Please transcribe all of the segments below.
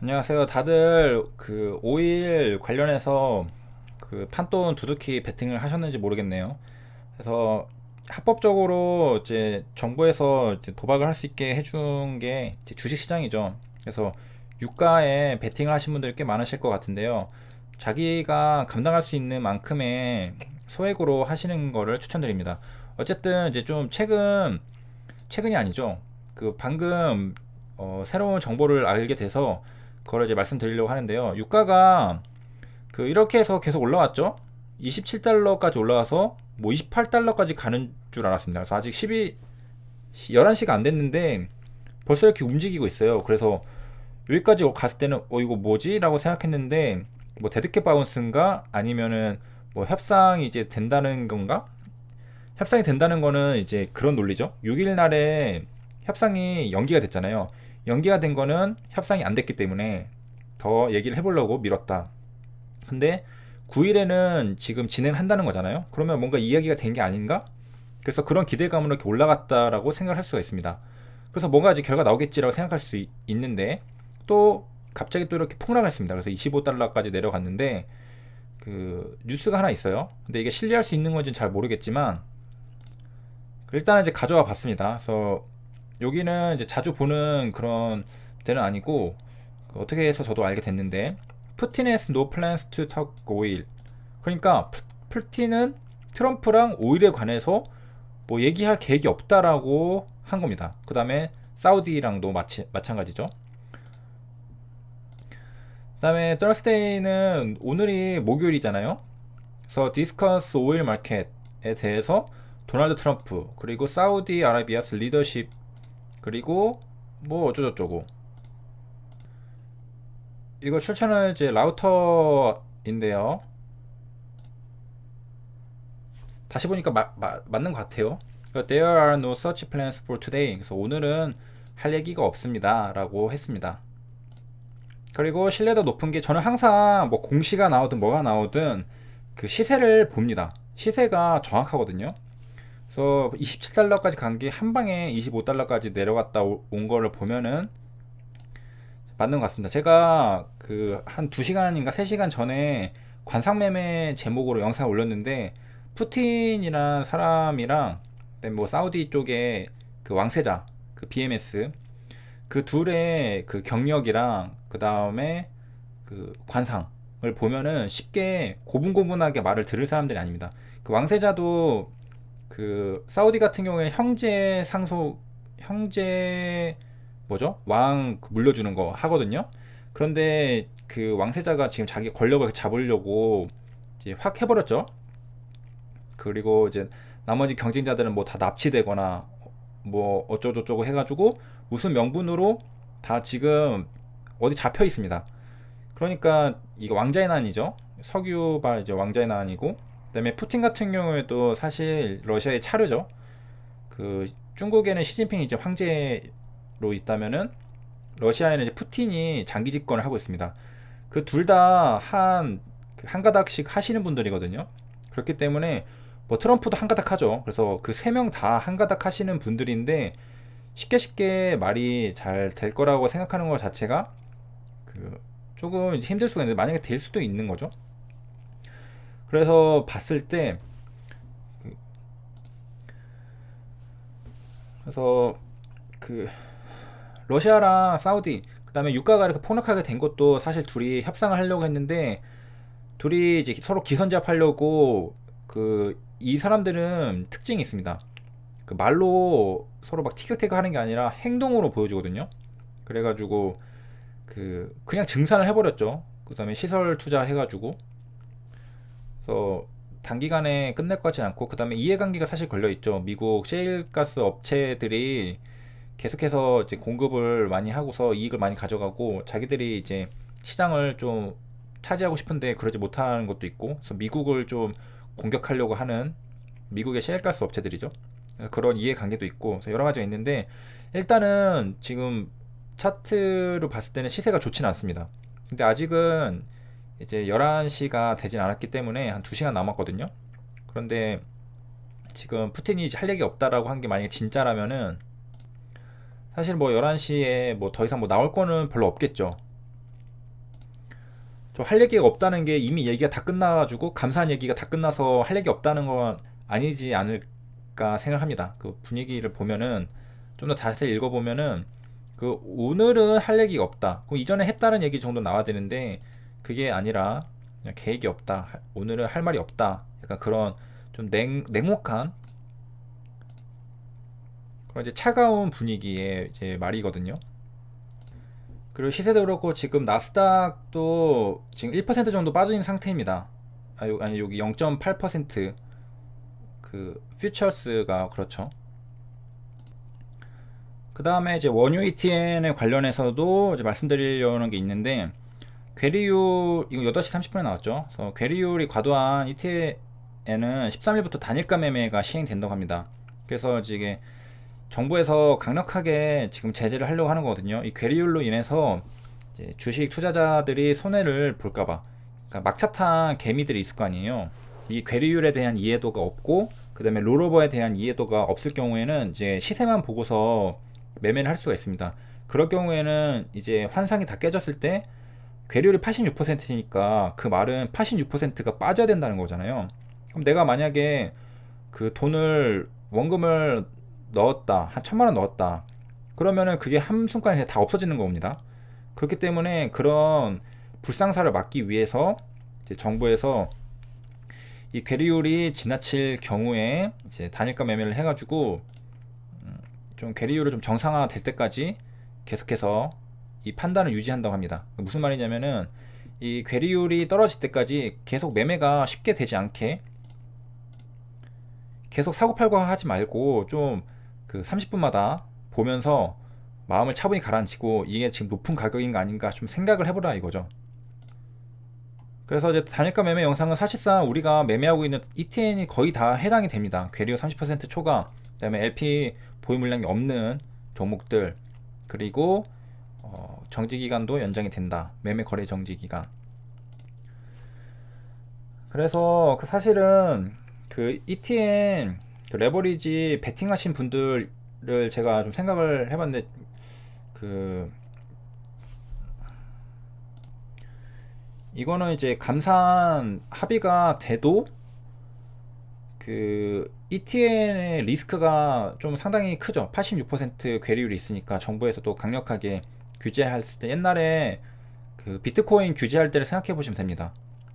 안녕하세요. 다들 그 오일 관련해서 그 판돈 두둑히 베팅을 하셨는지 모르겠네요. 그래서 합법적으로 이제 정부에서 이제 도박을 할 수 있게 해준 게 이제 주식시장이죠. 그래서 유가에 베팅을 하신 분들이 꽤 많으실 것 같은데요. 자기가 감당할 수 있는 만큼의 소액으로 하시는 거를 추천드립니다. 어쨌든 이제 좀 최근이 아니죠. 그 방금 새로운 정보를 알게 돼서 그걸 이제 말씀드리려고 하는데요. 유가가 그 이렇게 해서 계속 올라왔죠. 27달러까지 올라와서 뭐 28달러까지 가는 줄 알았습니다. 그래서 아직 11시가 안 됐는데 벌써 이렇게 움직이고 있어요. 그래서 여기까지 갔을 때는 이거 뭐지? 라고 생각했는데 뭐 데드캣 바운스인가 아니면은 뭐 협상이 이제 된다는 건가? 협상이 된다는 거는 이제 그런 논리죠. 6일 날에 협상이 연기가 됐잖아요. 연기가 된 거는 협상이 안 됐기 때문에 더 얘기를 해보려고 미뤘다. 근데 9일에는 지금 진행한다는 거잖아요. 그러면 뭔가 이야기가 된 게 아닌가? 그래서 그런 기대감으로 이렇게 올라갔다라고 생각할 수가 있습니다. 그래서 뭔가 이제 결과 나오겠지라고 생각할 수 있는데 또 갑자기 또 이렇게 폭락을 했습니다. 그래서 25달러까지 내려갔는데 그 뉴스가 하나 있어요. 근데 이게 신뢰할 수 있는 건지는 잘 모르겠지만 일단은 이제 가져와 봤습니다. 그래서 여기는 이제 자주 보는 그런 데는 아니고 그 어떻게 해서 저도 알게 됐는데 푸틴 has no plans to talk oil. 그러니까 푸틴은 트럼프랑 오일에 관해서 뭐 얘기할 계획이 없다라고 한 겁니다. 그 다음에 사우디랑도 마찬가지죠. 그 다음에 Thursday는 오늘이 목요일이잖아요. 그래서 디스커스 오일 마켓에 대해서 도널드 트럼프 그리고 사우디 아라비아스 리더십 그리고 뭐 어쩌고저쩌고 이거 출처는 이제 라우터인데요. 다시 보니까 맞는 것 같아요. There are no such plans for today. 그래서 오늘은 할 얘기가 없습니다 라고 했습니다. 그리고 신뢰도 높은 게 저는 항상 뭐 공시가 나오든 뭐가 나오든 그 시세를 봅니다. 시세가 정확하거든요. 그래서 27달러까지 간 게 한 방에 25달러까지 내려갔다 온 거를 보면은 맞는 것 같습니다. 제가 그 한 2시간인가 3시간 전에 관상매매 제목으로 영상을 올렸는데 푸틴이란 사람이랑 그다음에 뭐 사우디 쪽에 그 왕세자 그 BMS 그 둘의 그 경력이랑 그 다음에 그 관상을 보면은 쉽게 고분고분하게 말을 들을 사람들이 아닙니다. 그 왕세자도 그 사우디 같은 경우에 형제 뭐죠? 왕 물려주는 거 하거든요. 그런데 그 왕세자가 지금 자기 권력을 잡으려고 이제 확 해버렸죠. 그리고 이제 나머지 경쟁자들은 뭐 다 납치되거나 뭐 어쩌고저쩌고 해가지고 무슨 명분으로 다 지금 어디 잡혀 있습니다. 그러니까 이거 왕자의 난이죠. 석유발 이제 왕자의 난이고 그다음에 푸틴 같은 경우에도 사실 러시아의 차르죠. 그 중국에는 시진핑이 이제 황제로 있다면은 러시아에는 이제 푸틴이 장기 집권을 하고 있습니다. 그 둘 다 한 가닥씩 하시는 분들이거든요. 그렇기 때문에 뭐 트럼프도 한 가닥 하죠. 그래서 그 세 명 다 한 가닥 하시는 분들인데 쉽게 말이 잘 될 거라고 생각하는 것 자체가 그 조금 힘들 수가 있는데 만약에 될 수도 있는 거죠. 그래서 봤을 때 그래서 그 러시아랑 사우디 그다음에 유가가 이렇게 폭락하게 된 것도 사실 둘이 협상을 하려고 했는데 둘이 이제 서로 기선제압하려고 그 이 사람들은 특징이 있습니다. 그 말로 서로 막 티격태격 하는 게 아니라 행동으로 보여주거든요. 그래가지고 그 그냥 증산을 해버렸죠. 그다음에 시설 투자해가지고 그래서 단기간에 끝낼 것 같진 않고 그다음에 이해관계가 사실 걸려 있죠. 미국 셰일가스 업체들이 계속해서 이제 공급을 많이 하고서 이익을 많이 가져가고 자기들이 이제 시장을 좀 차지하고 싶은데 그러지 못하는 것도 있고 그래서 미국을 좀 공격하려고 하는 미국의 셰일가스 업체들이죠. 그런 이해관계도 있고 여러 가지가 있는데 일단은 지금 차트로 봤을 때는 시세가 좋지는 않습니다. 근데 아직은 이제 11시가 되진 않았기 때문에 한 2시간 남았거든요. 그런데 지금 푸틴이 할 얘기 없다라고 한 게 만약에 진짜라면은 사실 뭐 11시에 뭐 더 이상 뭐 나올 거는 별로 없겠죠. 좀 할 얘기가 없다는 게 이미 얘기가 다 끝나가지고 감사한 얘기가 다 끝나서 할 얘기 없다는 건 아니지 않을까 생각합니다. 그 분위기를 보면은 좀 더 자세히 읽어보면은 그 오늘은 할 얘기가 없다. 그럼 이전에 했다는 얘기 정도 나와야 되는데 그게 아니라 그냥 계획이 없다. 오늘은 할 말이 없다. 약간 그런 좀 냉혹한 그런 이제 차가운 분위기의 이제 말이거든요. 그리고 시세도 그렇고 지금 나스닥도 지금 1% 정도 빠진 상태입니다. 아니 여기 0.8%그 퓨처스가 그렇죠. 그 다음에 이제 원유 ETN에 관련해서도 이제 말씀드리려는 게 있는데 괴리율 이거 8시 30분에 나왔죠. 그래서 괴리율이 과도한 ETN은 13일부터 단일가 매매가 시행된다고 합니다. 그래서 이게 정부에서 강력하게 지금 제재를 하려고 하는 거거든요. 이 괴리율로 인해서 이제 주식 투자자들이 손해를 볼까봐. 그러니까 막차탄 개미들이 있을 거 아니에요. 이 괴리율에 대한 이해도가 없고, 그 다음에 롤오버에 대한 이해도가 없을 경우에는 이제 시세만 보고서 매매를 할 수가 있습니다. 그럴 경우에는 이제 환상이 다 깨졌을 때 괴리율이 86%니까 그 말은 86%가 빠져야 된다는 거잖아요. 그럼 내가 만약에 그 돈을 원금을 넣었다, 한 1,000만 원 넣었다, 그러면은 그게 한순간에 다 없어지는 겁니다. 그렇기 때문에 그런 불상사를 막기 위해서 이제 정부에서 이 괴리율이 지나칠 경우에 이제 단일가 매매를 해가지고 좀 괴리율을 좀 정상화 될 때까지 계속해서 이 판단을 유지한다고 합니다. 무슨 말이냐면은 이 괴리율이 떨어질 때까지 계속 매매가 쉽게 되지 않게 계속 사고팔고 하지 말고 좀 그 30분마다 보면서 마음을 차분히 가라앉히고 이게 지금 높은 가격인가 아닌가 좀 생각을 해보라 이거죠. 그래서 이제 단일가 매매 영상은 사실상 우리가 매매하고 있는 ETN이 거의 다 해당이 됩니다. 괴리율 30% 초과, 그다음에 LP 보유 물량이 없는 종목들, 그리고 정지 기간도 연장이 된다. 매매 거래 정지 기간. 그래서 그 사실은 그 ETN 그 레버리지 베팅하신 분들을 제가 좀 생각을 해봤는데 그 이거는 이제 감산 합의가 돼도 그 ETN의 리스크가 좀 상당히 크죠. 86% 괴리율이 있으니까 정부에서도 강력하게 규제할 때 옛날에 그 비트코인 규제할 때를 생각해 보시면 됩니다.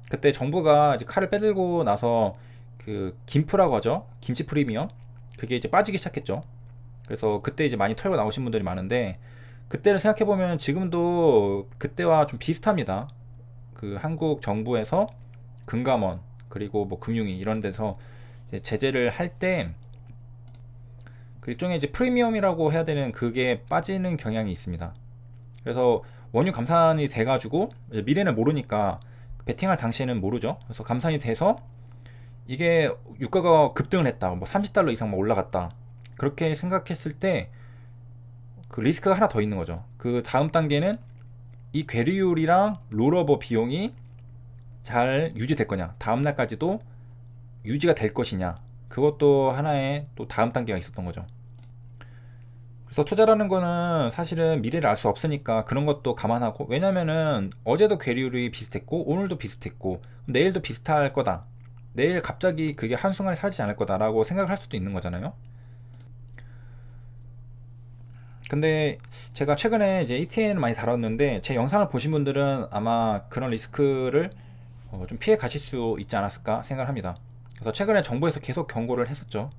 그때 정부가 이제 칼을 빼들고 나서 그 김프라고 하죠. 김치 프리미엄 그게 이제 빠지기 시작했죠. 그래서 그때 이제 많이 털고 나오신 분들이 많은데 그때를 생각해 보면 지금도 그때와 좀 비슷합니다. 그 한국 정부에서 금감원 그리고 뭐 금융위 이런 데서 이제 제재를 할 때 그 일종의 이제 프리미엄이라고 해야 되는 그게 빠지는 경향이 있습니다. 그래서 원유 감산이 돼가지고 미래는 모르니까 베팅할 당시에는 모르죠. 그래서 감산이 돼서 이게 유가가 급등을 했다, 뭐 30달러 이상 막 올라갔다, 그렇게 생각했을 때 그 리스크가 하나 더 있는 거죠. 그 다음 단계는 이 괴리율이랑 롤오버 비용이 잘 유지될 거냐, 다음 날까지도 유지가 될 것이냐, 그것도 하나의 또 다음 단계가 있었던 거죠. 그래서 투자라는 거는 사실은 미래를 알 수 없으니까 그런 것도 감안하고, 왜냐면은 어제도 괴리율이 비슷했고 오늘도 비슷했고 내일도 비슷할 거다, 내일 갑자기 그게 한순간에 사라지지 않을 거다라고 생각을 할 수도 있는 거잖아요. 근데 제가 최근에 이제 ETN을 많이 다뤘는데 제 영상을 보신 분들은 아마 그런 리스크를 좀 피해 가실 수 있지 않았을까 생각을 합니다. 그래서 최근에 정부에서 계속 경고를 했었죠.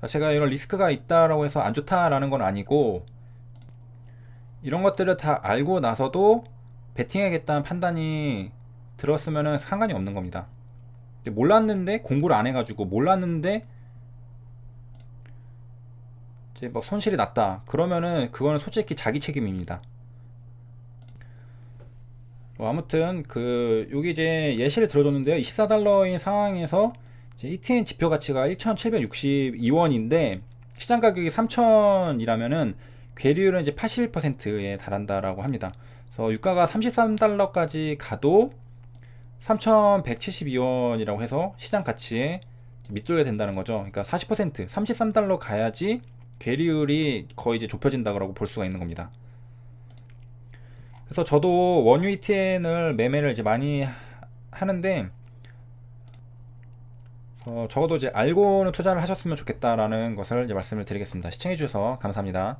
제가 이런 리스크가 있다라고 해서 안 좋다라는 건 아니고, 이런 것들을 다 알고 나서도 베팅해야겠다는 판단이 들었으면 상관이 없는 겁니다. 몰랐는데 공부를 안 해가지고 몰랐는데 이제 뭐 손실이 났다 그러면은 그거는 솔직히 자기 책임입니다. 뭐 아무튼 그 여기 이제 예시를 들어줬는데요. 24달러인 상황에서 이제 ETN 지표 가치가 1,762원인데 시장 가격이 3,000이라면은 괴리율은 이제 81%에 달한다라고 합니다. 그래서 유가가 33달러까지 가도 3,172원이라고 해서 시장 가치에 밑돌게 된다는 거죠. 그러니까 40%, 33달러 가야지 괴리율이 거의 이제 좁혀진다고 볼 수가 있는 겁니다. 그래서 저도 원유 ETN을 매매를 이제 많이 하는데 적어도 이제 알고는 투자를 하셨으면 좋겠다라는 것을 이제 말씀을 드리겠습니다. 시청해 주셔서 감사합니다.